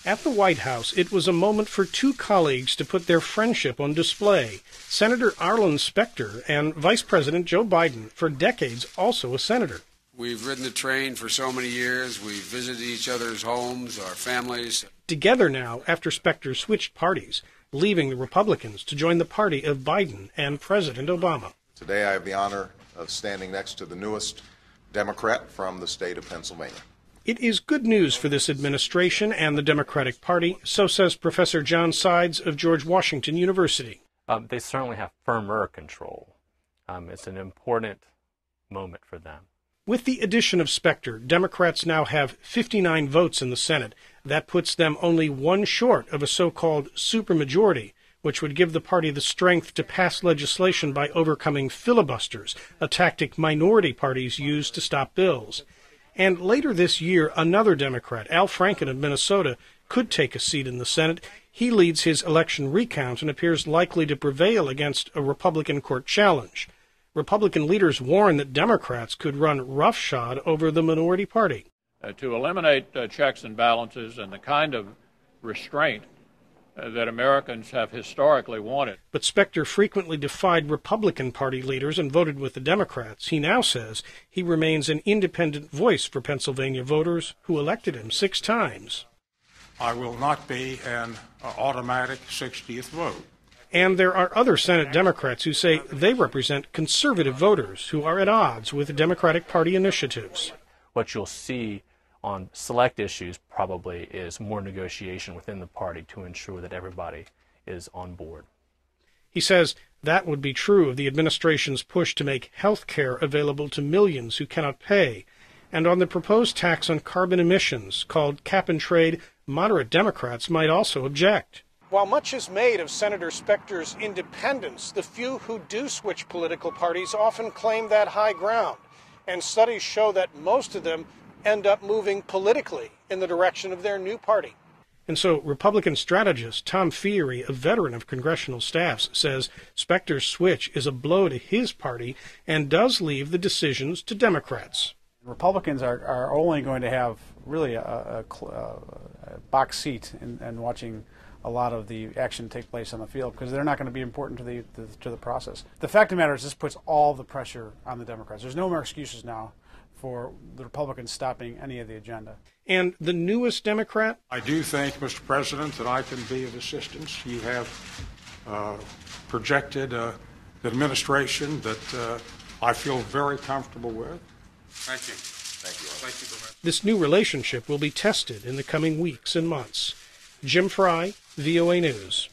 At the White House, it was a moment for two colleagues to put their friendship on display. Senator Arlen Specter and Vice President Joe Biden, for decades also a senator. We've ridden the train for so many years. We've visited each other's homes, our families. Together now, after Specter switched parties, leaving the Republicans to join the party of Biden and President Obama. Today I have the honor of standing next to the newest Democrat from the state of Pennsylvania. It is good news for this administration and the Democratic Party, so says Professor John Sides of George Washington University. They certainly have firmer control. It's an important moment for them. With the addition of Specter, Democrats now have 59 votes in the Senate. That puts them only one short of a so-called supermajority, which would give the party the strength to pass legislation by overcoming filibusters, a tactic minority parties use to stop bills. And later this year, another Democrat, Al Franken of Minnesota, could take a seat in the Senate. He leads his election recount and appears likely to prevail against a Republican court challenge. Republican leaders warn that Democrats could run roughshod over the minority party. To eliminate checks and balances and the kind of restraint that Americans have historically wanted. But Specter frequently defied Republican Party leaders and voted with the Democrats. He now says he remains an independent voice for Pennsylvania voters who elected him 6 times. I will not be an automatic 60th vote. And there are other Senate Democrats who say they represent conservative voters who are at odds with Democratic Party initiatives. What you'll see on select issues probably is more negotiation within the party to ensure that everybody is on board. He says that would be true of the administration's push to make health care available to millions who cannot pay. And on the proposed tax on carbon emissions, called cap and trade, moderate Democrats might also object. While much is made of Senator Specter's independence, the few who do switch political parties often claim that high ground. And studies show that most of them end up moving politically in the direction of their new party. And so Republican strategist Tom Fiery, a veteran of congressional staffs, says Specter's switch is a blow to his party and does leave the decisions to Democrats. Republicans are only going to have really a box seat in watching a lot of the action take place on the field because they're not going to be important to the process. The fact of the matter is this puts all the pressure on the Democrats. There's no more excuses now for the Republicans stopping any of the agenda. And the newest Democrat? I do think, Mr. President, that I can be of assistance. You have projected an administration that I feel very comfortable with. Thank you. Thank you. Thank you very much. This new relationship will be tested in the coming weeks and months. Jim Fry, VOA News.